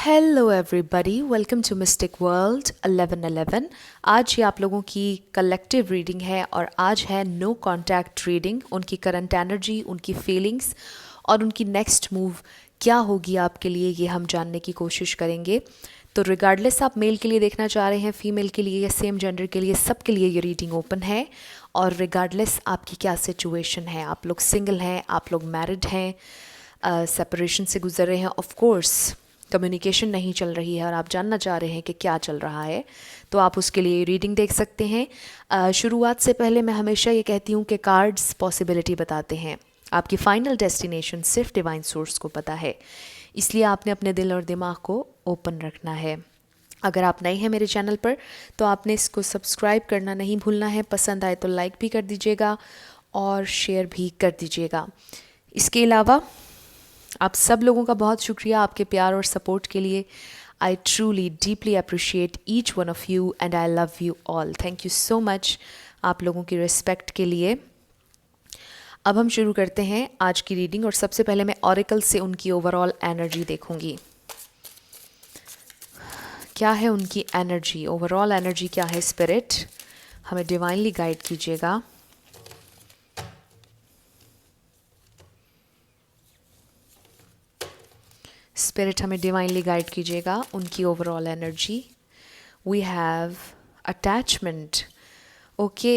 Hello everybody, welcome to mystic world 1111। आज ये आप लोगों की कलेक्टिव रीडिंग है और आज है नो कांटेक्ट रीडिंग। उनकी करंट एनर्जी, उनकी फीलिंग्स और उनकी नेक्स्ट मूव क्या होगी आपके लिए, ये हम जानने की कोशिश करेंगे। तो रिगार्डलेस आप मेल के लिए देखना चाह रहे हैं, फीमेल के लिए या सेम जेंडर के लिए, सबके लिए ये रीडिंग ओपन है। और रिगार्डलेस आपकी क्या सिचुएशन है, आप लोग सिंगल हैं, आप लोग मैरिड हैं, सेपरेशन से गुजर रहे हैं, ऑफ कोर्स कम्युनिकेशन नहीं चल रही है और आप जानना चाह रहे हैं कि क्या चल रहा है, तो आप उसके लिए रीडिंग देख सकते हैं। शुरुआत से पहले मैं हमेशा ये कहती हूँ कि कार्ड्स पॉसिबिलिटी बताते हैं, आपकी फाइनल डेस्टिनेशन सिर्फ डिवाइन सोर्स को पता है, इसलिए आपने अपने दिल और दिमाग को ओपन रखना है। अगर आप नए हैं मेरे चैनल पर तो आपने इसको सब्सक्राइब करना नहीं भूलना है, पसंद आए तो लाइक भी कर दीजिएगा और शेयर भी कर दीजिएगा। इसके अलावा आप सब लोगों का बहुत शुक्रिया आपके प्यार और सपोर्ट के लिए। I truly deeply appreciate each one of you and I love you all. Thank you so much आप लोगों की रिस्पेक्ट के लिए। अब हम शुरू करते हैं आज की रीडिंग और सबसे पहले मैं ऑरेकल से उनकी ओवरऑल एनर्जी देखूंगी। क्या है उनकी एनर्जी, ओवरऑल एनर्जी क्या है। स्पिरिट हमें डिवाइनली गाइड कीजिएगा। स्पिरिट हमें डिवाइनली गाइड कीजिएगा उनकी overall energy. We have attachment. Okay,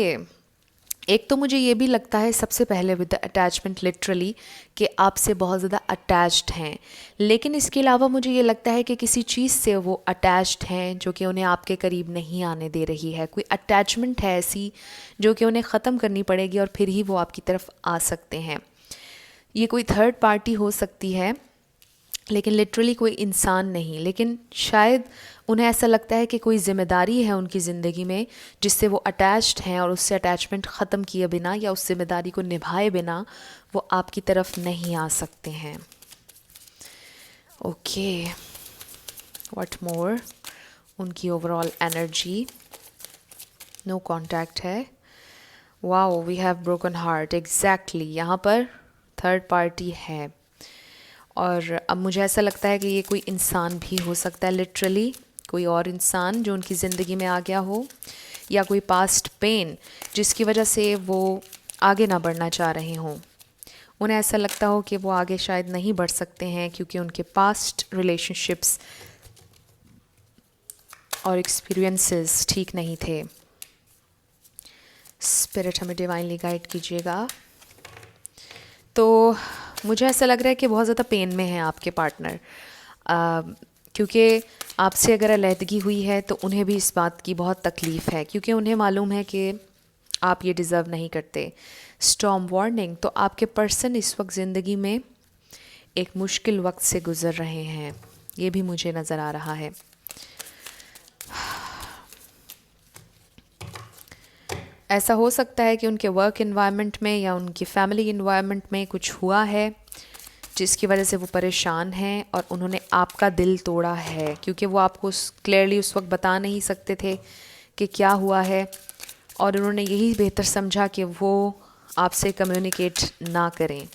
एक तो मुझे ये भी लगता है सबसे पहले विद द अटैचमेंट लिटरली कि आपसे बहुत ज़्यादा अटैच्ड हैं, लेकिन इसके अलावा मुझे ये लगता है कि किसी चीज़ से वो अटैच्ड हैं जो कि उन्हें आपके करीब नहीं आने दे रही है। कोई अटैचमेंट है ऐसी जो कि उन्हें ख़त्म करनी पड़ेगी और फिर ही वो आपकी तरफ आ सकते हैं। ये कोई थर्ड पार्टी हो सकती है, लेकिन लिटरली कोई इंसान नहीं, लेकिन शायद उन्हें ऐसा लगता है कि कोई ज़िम्मेदारी है उनकी ज़िंदगी में जिससे वो अटैच्ड हैं और उससे अटैचमेंट ख़त्म किए बिना या उस ज़िम्मेदारी को निभाए बिना वो आपकी तरफ नहीं आ सकते हैं। ओके, व्हाट मोर, उनकी ओवरऑल एनर्जी। नो कांटेक्ट है। Wow, we have broken heart. Exactly, यहाँ पर थर्ड पार्टी है और अब मुझे ऐसा लगता है कि ये कोई इंसान भी हो सकता है, लिटरली कोई और इंसान जो उनकी ज़िंदगी में आ गया हो, या कोई पास्ट पेन जिसकी वजह से वो आगे ना बढ़ना चाह रहे हों। उन्हें ऐसा लगता हो कि वो आगे शायद नहीं बढ़ सकते हैं क्योंकि उनके पास्ट रिलेशनशिप्स और एक्सपीरियंसेस ठीक नहीं थे। स्पिरिट हमें डिवाइनली गाइड कीजिएगा। तो मुझे ऐसा लग रहा है कि बहुत ज़्यादा पेन में है आपके पार्टनर, क्योंकि आपसे अगर अलहदगी हुई है तो उन्हें भी इस बात की बहुत तकलीफ़ है, क्योंकि उन्हें मालूम है कि आप ये डिज़र्व नहीं करते। स्टॉर्म वार्निंग, तो आपके पर्सन इस वक्त ज़िंदगी में एक मुश्किल वक्त से गुज़र रहे हैं, ये भी मुझे नज़र आ रहा है। ऐसा हो सकता है कि उनके वर्क इन्वायरमेंट में या उनकी फैमिली इन्वायरमेंट में कुछ हुआ है जिसकी वजह से वो परेशान हैं और उन्होंने आपका दिल तोड़ा है, क्योंकि वो आपको क्लियरली उस वक्त बता नहीं सकते थे कि क्या हुआ है और उन्होंने यही बेहतर समझा कि वो आपसे कम्युनिकेट ना करें।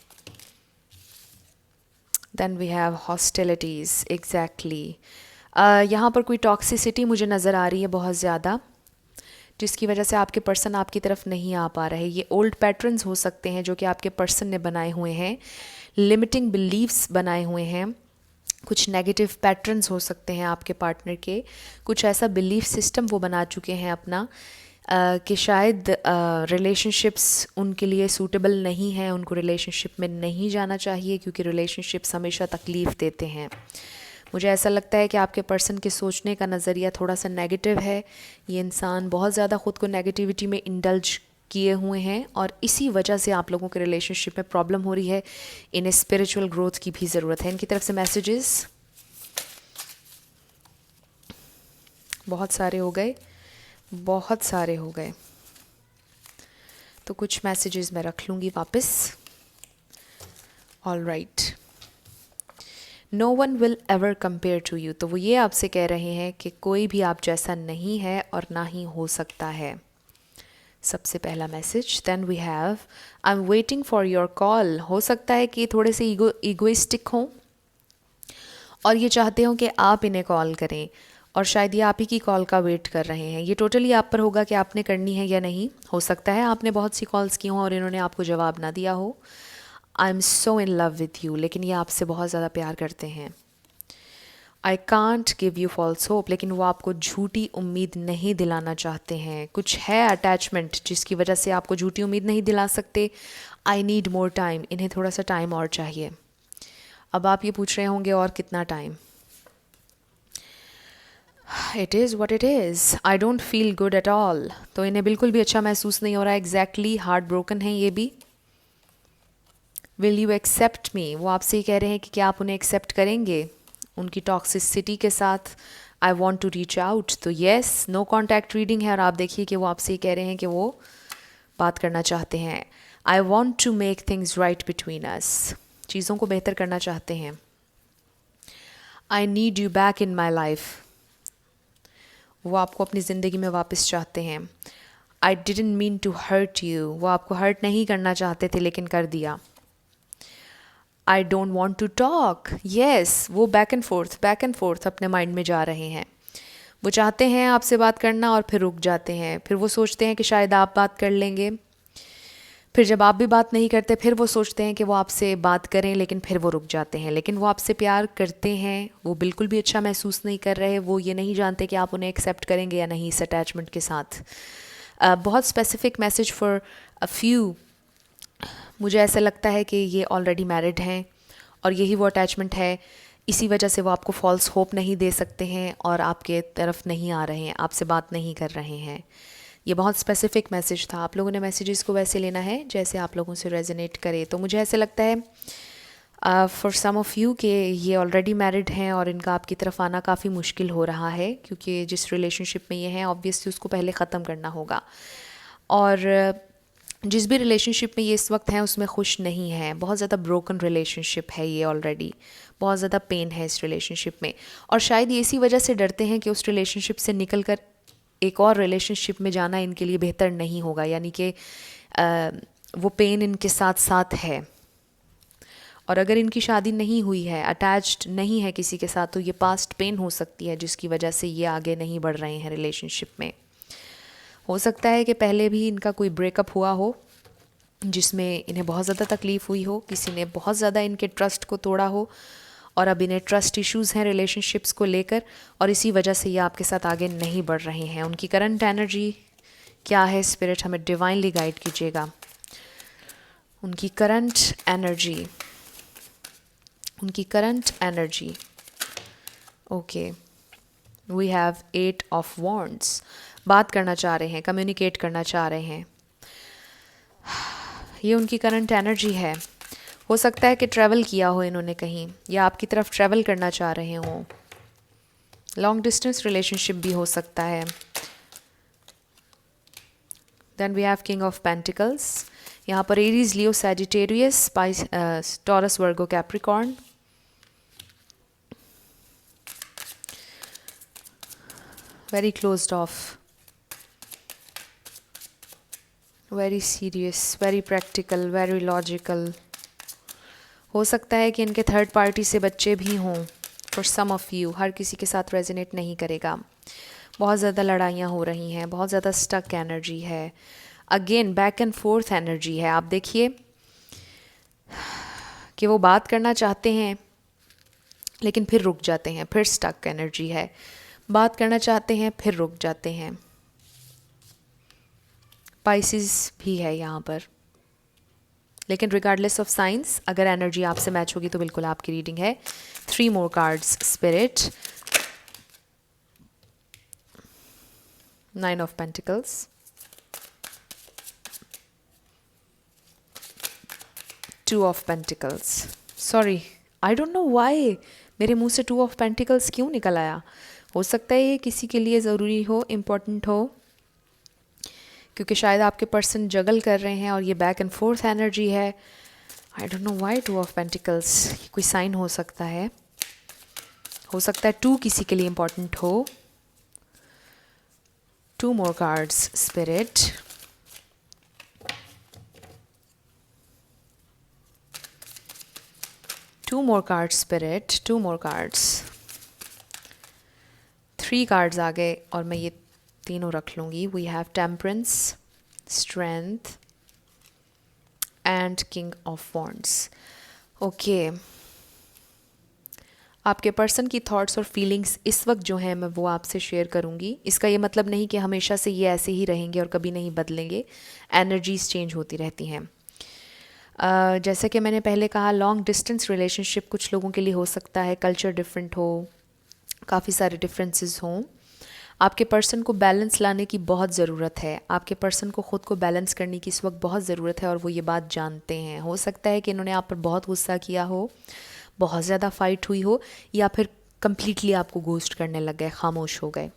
Then we have hostilities. Exactly, यहाँ पर कोई टॉक्सिसिटी मुझे नज़र आ रही है बहुत ज़्यादा, जिसकी वजह से आपके पर्सन आपकी तरफ नहीं आ पा रहे। ये ओल्ड पैटर्न्स हो सकते हैं जो कि आपके पर्सन ने बनाए हुए हैं, लिमिटिंग बिलीव्स बनाए हुए हैं, कुछ नेगेटिव पैटर्न्स हो सकते हैं आपके पार्टनर के, कुछ ऐसा बिलीफ सिस्टम वो बना चुके हैं अपना कि शायद रिलेशनशिप्स उनके लिए सूटेबल नहीं है, उनको रिलेशनशिप में नहीं जाना चाहिए क्योंकि रिलेशनशिप्स हमेशा तकलीफ़ देते हैं। मुझे ऐसा लगता है कि आपके पर्सन के सोचने का नज़रिया थोड़ा सा नेगेटिव है। ये इंसान बहुत ज़्यादा ख़ुद को नेगेटिविटी में इंडल्ज किए हुए हैं और इसी वजह से आप लोगों के रिलेशनशिप में प्रॉब्लम हो रही है। इन्हें स्पिरिचुअल ग्रोथ की भी ज़रूरत है। इनकी तरफ से मैसेजेस बहुत सारे हो गए, बहुत सारे हो गए, तो कुछ मैसेजेस मैं रख लूँगी वापस। All right, no one will ever compare to you, तो वो ये आपसे कह रहे हैं कि कोई भी आप जैसा नहीं है और ना ही हो सकता है। सबसे पहला message. Then we have I am waiting for your call. हो सकता है कि थोड़े से ईगोइस्टिक हों और ये चाहते हो कि आप इन्हें कॉल करें और शायद ये आप ही की कॉल का वेट कर रहे हैं। ये टोटली आप पर होगा कि आपने करनी है या नहीं। हो सकता है आपने बहुत सी कॉल्स की हों और इन्होंने आपको जवाब ना दिया हो। I am so in love with you, लेकिन ये आपसे बहुत ज़्यादा प्यार करते हैं। I can't give you false hope, लेकिन वो आपको झूठी उम्मीद नहीं दिलाना चाहते हैं। कुछ है अटैचमेंट जिसकी वजह से आपको झूठी उम्मीद नहीं दिला सकते। आई नीड मोर टाइम, इन्हें थोड़ा सा टाइम और चाहिए। अब आप ये पूछ रहे होंगे और कितना time. It is what it is, I don't feel good at all. तो इन्हें बिल्कुल भी अच्छा महसूस नहीं हो रहा है। एग्जैक्टली हार्ट ब्रोकन है ये भी। विल यू एक्सेप्ट मी, वो आपसे ही कह रहे हैं कि क्या आप उन्हें एक्सेप्ट करेंगे उनकी टॉक्सिसिटी के साथ। I want to reach out, तो येस, नो कॉन्टैक्ट रीडिंग है और आप देखिए कि वो आपसे ही कह रहे हैं कि वो बात करना चाहते हैं। I want to make things right between us, चीज़ों को बेहतर करना चाहते हैं। I need you back in my life, वो आपको अपनी ज़िंदगी में वापस चाहते हैं। I didn't mean to hurt you, वो आपको हर्ट नहीं करना चाहते थे लेकिन कर दिया। I don't want to talk, yes, वो बैक एंड फोर्थ अपने माइंड में जा रहे हैं। वो चाहते हैं आपसे बात करना और फिर रुक जाते हैं। फिर वो सोचते हैं कि शायद आप बात कर लेंगे। फिर जब आप भी बात नहीं करते फिर वो सोचते हैं कि वो आपसे बात करें, लेकिन फिर वो रुक जाते हैं। लेकिन वो आपसे प्यार करते हैं, वो बिल्कुल भी अच्छा महसूस नहीं कर रहे। वो ये नहीं जानते कि आप उन्हें एक्सेप्ट करेंगे या नहीं इस अटैचमेंट के साथ। बहुत specific message for a few. मुझे ऐसा लगता है कि ये ऑलरेडी मैरिड हैं और यही वो अटैचमेंट है। इसी वजह से वो आपको फॉल्स होप नहीं दे सकते हैं और आपके तरफ नहीं आ रहे हैं, आपसे बात नहीं कर रहे हैं। ये बहुत स्पेसिफिक मैसेज था। आप लोगों ने मैसेजेस को वैसे लेना है जैसे आप लोगों से रेजोनेट करे। तो मुझे ऐसा लगता है फॉर सम ऑफ़ यू कि ये ऑलरेडी मैरिड हैं और इनका आपकी तरफ आना काफ़ी मुश्किल हो रहा है, क्योंकि जिस रिलेशनशिप में ये हैं ऑब्वियसली उसको पहले ख़त्म करना होगा। और जिस भी रिलेशनशिप में ये इस वक्त हैं उसमें खुश नहीं है। बहुत ज़्यादा ब्रोकन रिलेशनशिप है ये ऑलरेडी। बहुत ज़्यादा पेन है इस रिलेशनशिप में और शायद ये इसी वजह से डरते हैं कि उस रिलेशनशिप से निकल कर एक और रिलेशनशिप में जाना इनके लिए बेहतर नहीं होगा। यानी कि वो पेन इनके साथ साथ है और अगर इनकी शादी नहीं हुई है, अटैच्ड नहीं है किसी के साथ, तो ये पास्ट पेन हो सकती है जिसकी वजह से ये आगे नहीं बढ़ रहे हैं रिलेशनशिप में। हो सकता है कि पहले भी इनका कोई ब्रेकअप हुआ हो जिसमें इन्हें बहुत ज़्यादा तकलीफ़ हुई हो, किसी ने बहुत ज़्यादा इनके ट्रस्ट को तोड़ा हो और अब इन्हें ट्रस्ट इश्यूज़ हैं रिलेशनशिप्स को लेकर और इसी वजह से ये आपके साथ आगे नहीं बढ़ रहे हैं। उनकी करंट एनर्जी क्या है? स्पिरिट हमें डिवाइनली गाइड कीजिएगा। उनकी करंट एनर्जी, उनकी current energy. Okay, we have 8 of wands. बात करना चाह रहे हैं, कम्युनिकेट करना चाह रहे हैं। ये उनकी करंट एनर्जी है। हो सकता है कि ट्रैवल किया हो इन्होंने कहीं या आपकी तरफ ट्रैवल करना चाह रहे हों। लॉन्ग डिस्टेंस रिलेशनशिप भी हो सकता है। Then we have king of pentacles. यहाँ पर Aries, Leo, Sagittarius, Taurus, Virgo, Capricorn. Very closed off, very serious, very practical, very logical. हो सकता है कि इनके थर्ड पार्टी से बच्चे भी हों। फॉर सम ऑफ़ यू, हर किसी के साथ रेजोनेट नहीं करेगा। बहुत ज़्यादा लड़ाइयाँ हो रही हैं, बहुत ज़्यादा स्टक एनर्जी है। Again back and fourth energy है। आप देखिए कि वो बात करना चाहते हैं लेकिन फिर रुक जाते हैं, फिर स्टक एनर्जी है। बात करना चाहते हैं फिर रुक जाते हैं। पाइसिस भी है यहाँ पर, लेकिन रिगार्डलेस ऑफ साइंस अगर एनर्जी आपसे मैच होगी तो बिल्कुल आपकी रीडिंग है। 3 more cards, spirit, 9 of pentacles, 2 of pentacles. Sorry, I don't know why मेरे मुंह से 2 ऑफ पेंटिकल्स क्यों निकल आया। हो सकता है ये किसी के लिए ज़रूरी हो, इम्पोर्टेंट हो, क्योंकि शायद आपके पर्सन जगल कर रहे हैं और ये बैक एंड फोर्थ एनर्जी है। I don't know why 2 of pentacles. कोई साइन हो सकता है 2 किसी के लिए इम्पोर्टेंट हो। 2 more cards, spirit, 2 more cards spirit, 2 more cards. 3 cards आ गए और मैं ये तीनों रख लूँगी. We have temperance, strength and king of wands. Okay. आपके पर्सन की थॉट्स और फीलिंग्स इस वक्त जो हैं मैं वो आपसे शेयर करूँगी. इसका ये मतलब नहीं कि हमेशा से ये ऐसे ही रहेंगे और कभी नहीं बदलेंगे. एनर्जीज चेंज होती रहती हैं. जैसे कि मैंने पहले कहा, लॉन्ग डिस्टेंस रिलेशनशिप कुछ लोगों के लिए हो सकता है. कल्चर डिफरेंट हो, काफ़ी सारे डिफरेंसेस हों. आपके पर्सन को बैलेंस लाने की बहुत ज़रूरत है. आपके पर्सन को ख़ुद को बैलेंस करने की इस वक्त बहुत ज़रूरत है और वो ये बात जानते हैं. हो सकता है कि इन्होंने आप पर बहुत गुस्सा किया हो, बहुत ज़्यादा फ़ाइट हुई हो, या फिर कम्प्लीटली आपको घोस्ट करने लग गए, खामोश हो गए.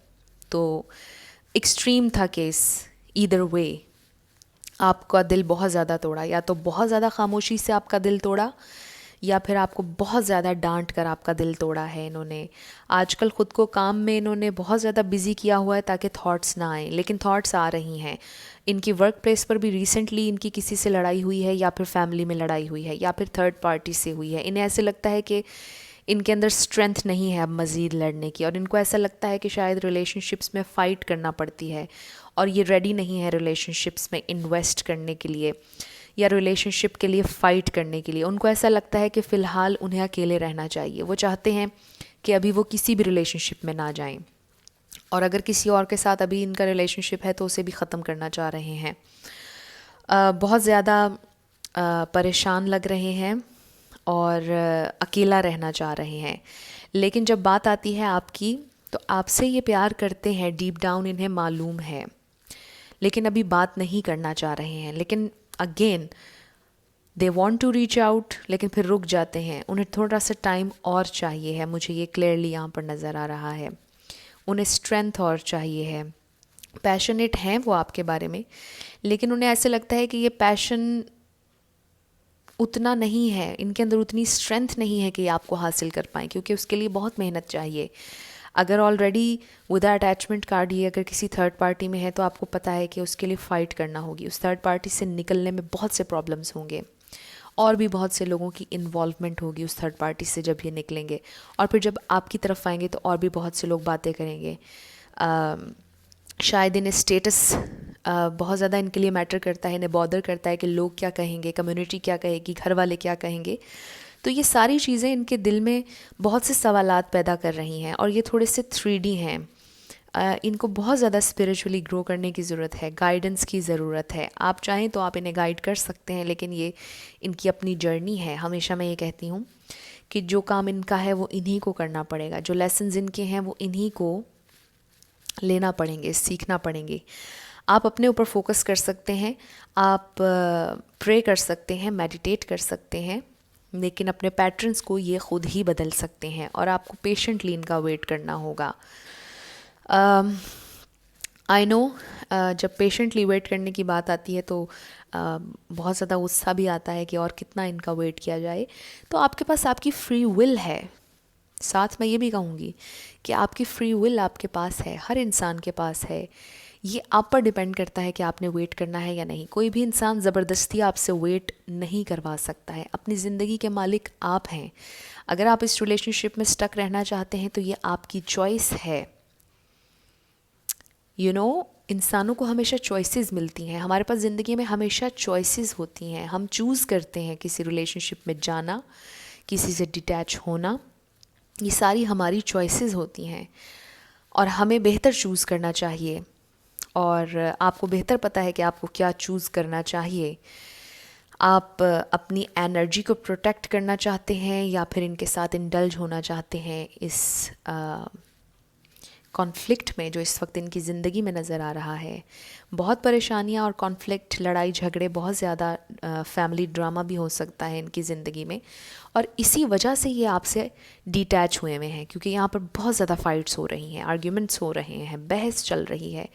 तो एक्सट्रीम था केस. ईदर वे आपका दिल बहुत ज़्यादा तोड़ा. या तो बहुत ज़्यादा खामोशी से आपका दिल तोड़ा, या फिर आपको बहुत ज़्यादा डांट कर आपका दिल तोड़ा है इन्होंने. आजकल ख़ुद को काम में इन्होंने बहुत ज़्यादा बिज़ी किया हुआ है ताकि थॉट्स ना आएँ, लेकिन थॉट्स आ रही हैं. इनकी वर्क प्लेस पर भी रिसेंटली इनकी किसी से लड़ाई हुई है, या फिर फैमिली में लड़ाई हुई है, या फिर थर्ड पार्टी से हुई है. इन्हें ऐसे लगता है कि इनके अंदर स्ट्रेंथ नहीं है अब मज़ीद लड़ने की, और इनको ऐसा लगता है कि शायद रिलेशनशिप्स में फ़ाइट करना पड़ती है और ये रेडी नहीं है रिलेशनशिप्स में इन्वेस्ट करने के लिए या रिलेशनशिप के लिए फ़ाइट करने के लिए. उनको ऐसा लगता है कि फ़िलहाल उन्हें अकेले रहना चाहिए. वो चाहते हैं कि अभी वो किसी भी रिलेशनशिप में ना जाएं, और अगर किसी और के साथ अभी इनका रिलेशनशिप है तो उसे भी ख़त्म करना चाह रहे हैं. बहुत ज़्यादा परेशान लग रहे हैं और अकेला रहना चाह रहे हैं. लेकिन जब बात आती है आपकी, तो आपसे ये प्यार करते हैं, डीप डाउन इन्हें मालूम है, लेकिन अभी बात नहीं करना चाह रहे हैं. लेकिन again they want to reach out, लेकिन फिर रुक जाते हैं. उन्हें थोड़ा सा टाइम और चाहिए है. मुझे ये क्लियरली यहाँ पर नज़र आ रहा है. उन्हें स्ट्रेंथ और चाहिए है. पैशनेट हैं वो आपके बारे में, लेकिन उन्हें ऐसे लगता है कि ये पैशन उतना नहीं है, इनके अंदर उतनी स्ट्रेंथ नहीं है कि ये आपको हासिल कर पाएँ, क्योंकि उसके लिए बहुत मेहनत चाहिए. अगर ऑलरेडी विद अटैचमेंट कार्ड ये अगर किसी थर्ड पार्टी में है, तो आपको पता है कि उसके लिए फ़ाइट करना होगी. उस थर्ड पार्टी से निकलने में बहुत से प्रॉब्लम्स होंगे, और भी बहुत से लोगों की इन्वॉल्वमेंट होगी उस थर्ड पार्टी से जब ये निकलेंगे. और फिर जब आपकी तरफ आएंगे तो और भी बहुत से लोग बातें करेंगे. शायद इन्हें स्टेटस बहुत ज़्यादा इनके लिए मैटर करता है. इन्हें बॉदर करता है कि लोग क्या कहेंगे, कम्युनिटी क्या कहेगी, घर वाले क्या कहेंगे. तो ये सारी चीज़ें इनके दिल में बहुत से सवालात पैदा कर रही हैं, और ये थोड़े से 3D हैं. इनको बहुत ज़्यादा स्पिरिचुअली ग्रो करने की ज़रूरत है, गाइडेंस की ज़रूरत है. आप चाहें तो आप इन्हें गाइड कर सकते हैं, लेकिन ये इनकी अपनी जर्नी है. हमेशा मैं ये कहती हूँ कि जो काम इनका है वो इन्हीं को करना पड़ेगा. जो लेसन्स इनके हैं वो इन्हीं को लेना पड़ेंगे, सीखना पड़ेंगे. आप अपने ऊपर फोकस कर सकते हैं, आप प्रे कर सकते हैं, मेडिटेट कर सकते हैं, लेकिन अपने पैटर्न्स को ये ख़ुद ही बदल सकते हैं, और आपको पेशेंटली इनका वेट करना होगा. आई नो जब पेशेंटली वेट करने की बात आती है तो बहुत ज़्यादा गुस्सा भी आता है कि और कितना इनका वेट किया जाए. तो आपके पास आपकी फ्री विल है. साथ मैं ये भी कहूँगी कि आपकी फ्री विल आपके पास है, हर इंसान के पास है. ये आप पर डिपेंड करता है कि आपने वेट करना है या नहीं. कोई भी इंसान ज़बरदस्ती आपसे वेट नहीं करवा सकता है. अपनी ज़िंदगी के मालिक आप हैं. अगर आप इस रिलेशनशिप में स्टक रहना चाहते हैं तो ये आपकी चॉइस है. यू नो, इंसानों को हमेशा चॉइसेस मिलती हैं. हमारे पास ज़िंदगी में हमेशा चॉइसेस होती हैं. हम चूज़ करते हैं किसी रिलेशनशिप में जाना, किसी से डिटैच होना. ये सारी हमारी चॉइसेस होती हैं, और हमें बेहतर चूज़ करना चाहिए. और आपको बेहतर पता है कि आपको क्या चूज़ करना चाहिए. आप अपनी एनर्जी को प्रोटेक्ट करना चाहते हैं, या फिर इनके साथ इंडल्ज होना चाहते हैं इस कॉन्फ्लिक्ट में जो इस वक्त इनकी ज़िंदगी में नज़र आ रहा है. बहुत परेशानियां और कॉन्फ्लिक्ट, लड़ाई झगड़े, बहुत ज़्यादा फैमिली ड्रामा भी हो सकता है इनकी ज़िंदगी में, और इसी वजह से ये आपसे डिटैच हुए हुए हैं, क्योंकि यहाँ पर बहुत ज़्यादा फाइट्स हो रही हैं, आर्ग्यूमेंट्स हो रहे हैं, बहस चल रही है,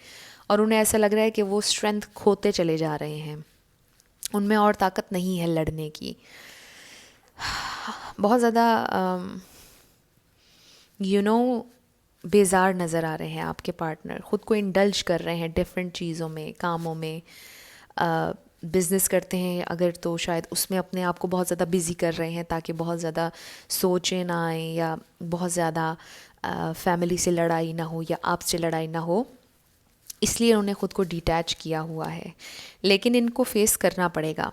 और उन्हें ऐसा लग रहा है कि वो स्ट्रेंथ खोते चले जा रहे हैं. उनमें और ताकत नहीं है लड़ने की. बहुत ज़्यादा यू नो बेजार नज़र आ रहे हैं आपके पार्टनर. ख़ुद को इंडल्ज कर रहे हैं डिफरेंट चीज़ों में, कामों में. बिज़नेस करते हैं अगर, तो शायद उसमें अपने आप को बहुत ज़्यादा बिज़ी कर रहे हैं ताकि बहुत ज़्यादा सोचें ना आए, या बहुत ज़्यादा फैमिली से लड़ाई ना हो या आपसे लड़ाई ना हो, इसलिए उन्होंने ख़ुद को डिटैच किया हुआ है। लेकिन इनको फेस करना पड़ेगा।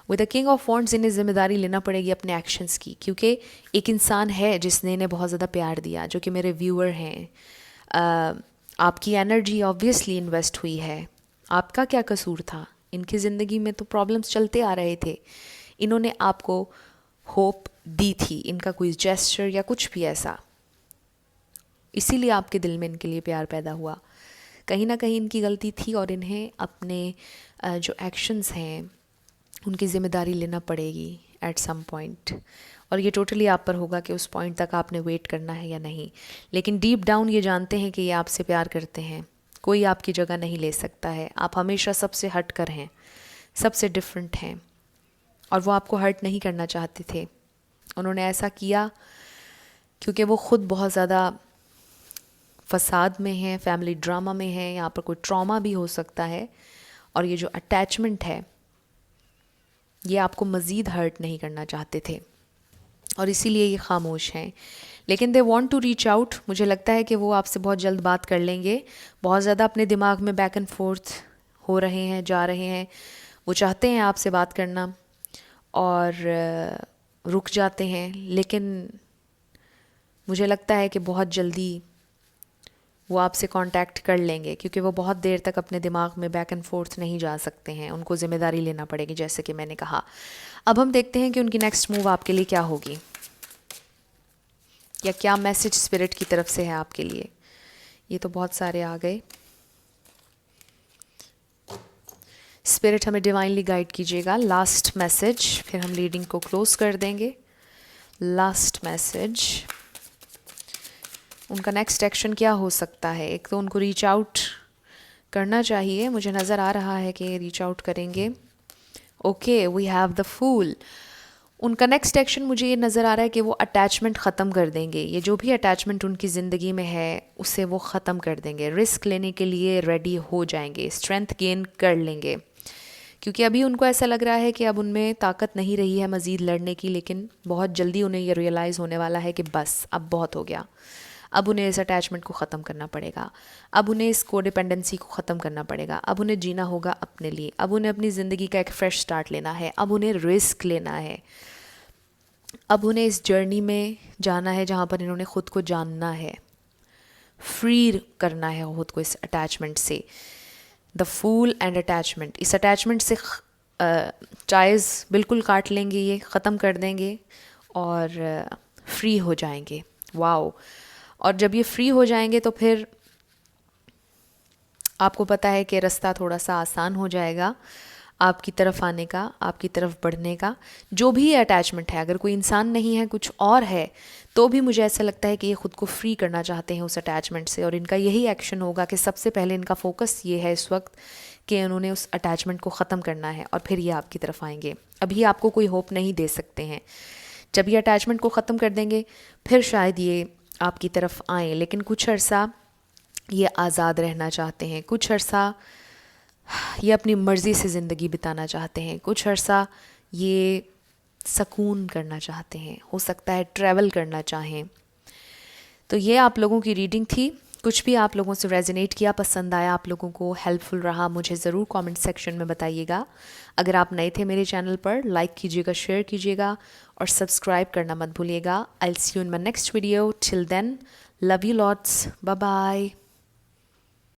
With the king of wands इन्हें ज़िम्मेदारी लेना पड़ेगी अपने एक्शंस की, क्योंकि एक इंसान है जिसने इन्हें बहुत ज़्यादा प्यार दिया, जो कि मेरे व्यूअर हैं। आपकी एनर्जी ऑब्वियसली इन्वेस्ट हुई है। आपका क्या कसूर था? इनकी ज़िंदगी में तो प्रॉब्लम्स चलते आ रहे थे, इन्होंने आपको होप दी थी, इनका कोई जेस्चर या कुछ भी ऐसा, इसीलिए आपके दिल में इनके लिए प्यार पैदा हुआ। कहीं ना कहीं इनकी गलती थी और इन्हें अपने जो एक्शंस हैं उनकी ज़िम्मेदारी लेना पड़ेगी एट सम पॉइंट, और ये टोटली आप पर होगा कि उस पॉइंट तक आपने वेट करना है या नहीं। लेकिन डीप डाउन ये जानते हैं कि ये आपसे प्यार करते हैं, कोई आपकी जगह नहीं ले सकता है। आप हमेशा सबसे हट कर हैं, सबसे डिफरेंट हैं, और वो आपको हर्ट नहीं करना चाहते थे। उन्होंने ऐसा किया क्योंकि वो ख़ुद बहुत ज़्यादा फसाद में हैं, फैमिली ड्रामा में हैं, यहाँ पर कोई ट्रॉमा भी हो सकता है, और ये जो अटैचमेंट है ये आपको मज़ीद हर्ट नहीं करना चाहते थे, और इसीलिए ये खामोश हैं। लेकिन they want to reach out. मुझे लगता है कि वो आपसे बहुत जल्द बात कर लेंगे। बहुत ज़्यादा अपने दिमाग में बैक एंड फोर्थ हो रहे हैं, जा रहे हैं। वो चाहते हैं आपसे बात करना और रुक जाते हैं, लेकिन मुझे लगता है कि बहुत जल्दी वो आपसे कांटेक्ट कर लेंगे, क्योंकि वो बहुत देर तक अपने दिमाग में बैक एंड फोर्थ नहीं जा सकते हैं, उनको ज़िम्मेदारी लेना पड़ेगी, जैसे कि मैंने कहा। अब हम देखते हैं कि उनकी नेक्स्ट मूव आपके लिए क्या होगी, या क्या मैसेज स्पिरिट की तरफ से है आपके लिए। ये तो बहुत सारे आ गए। स्पिरिट हमें डिवाइनली गाइड कीजिएगा। लास्ट मैसेज, फिर हम रीडिंग को क्लोज कर देंगे। लास्ट मैसेज, उनका नेक्स्ट एक्शन क्या हो सकता है। एक तो उनको रीच आउट करना चाहिए, मुझे नज़र आ रहा है कि रीच आउट करेंगे। Okay, we have the fool. उनका नेक्स्ट एक्शन मुझे ये नज़र आ रहा है कि वो अटैचमेंट ख़त्म कर देंगे। ये जो भी अटैचमेंट उनकी ज़िंदगी में है उसे वो ख़त्म कर देंगे, रिस्क लेने के लिए रेडी हो जाएंगे, स्ट्रेंथ गेन कर लेंगे, क्योंकि अभी उनको ऐसा लग रहा है कि अब उनमें ताकत नहीं रही है मज़ीद लड़ने की। लेकिन बहुत जल्दी उन्हें ये रियलाइज़ होने वाला है कि बस अब बहुत हो गया, अब उन्हें इस अटैचमेंट को ख़त्म करना पड़ेगा, अब उन्हें इस कोडिपेंडेंसी को ख़त्म करना पड़ेगा, अब उन्हें जीना होगा अपने लिए, अब उन्हें अपनी ज़िंदगी का एक फ़्रेश स्टार्ट लेना है, अब उन्हें रिस्क लेना है, अब उन्हें इस जर्नी में जाना है जहाँ पर इन्होंने ख़ुद को जानना है, फ्री करना है ख़ुद को इस अटैचमेंट से। द फूल एंड अटैचमेंट, इस अटैचमेंट से टाइज बिल्कुल काट लेंगे, ये ख़त्म कर देंगे और फ्री हो जाएंगे। वाओ। और जब ये फ्री हो जाएंगे तो फिर आपको पता है कि रास्ता थोड़ा सा आसान हो जाएगा आपकी तरफ आने का, आपकी तरफ बढ़ने का। जो भी अटैचमेंट है, अगर कोई इंसान नहीं है कुछ और है, तो भी मुझे ऐसा लगता है कि ये ख़ुद को फ्री करना चाहते हैं उस अटैचमेंट से, और इनका यही एक्शन होगा कि सबसे पहले इनका फोकस ये है इस वक्त कि उन्होंने उस अटैचमेंट को ख़त्म करना है, और फिर ये आपकी तरफ आएंगे। अभी आपको कोई होप नहीं दे सकते हैं, जब ये अटैचमेंट को ख़त्म कर देंगे फिर शायद ये आपकी तरफ आएँ। लेकिन कुछ अर्सा ये आज़ाद रहना चाहते हैं, कुछ अर्सा ये अपनी मर्ज़ी से ज़िंदगी बिताना चाहते हैं, कुछ अर्सा ये सुकून करना चाहते हैं, हो सकता है ट्रैवल करना चाहें। तो ये आप लोगों की रीडिंग थी। कुछ भी आप लोगों से रेजोनेट किया, पसंद आया, आप लोगों को हेल्पफुल रहा, मुझे ज़रूर कमेंट सेक्शन में बताइएगा। अगर आप नए थे मेरे चैनल पर, लाइक कीजिएगा, शेयर कीजिएगा और सब्सक्राइब करना मत भूलिएगा। I will see you in my next video. Till then, love you lots, bye bye.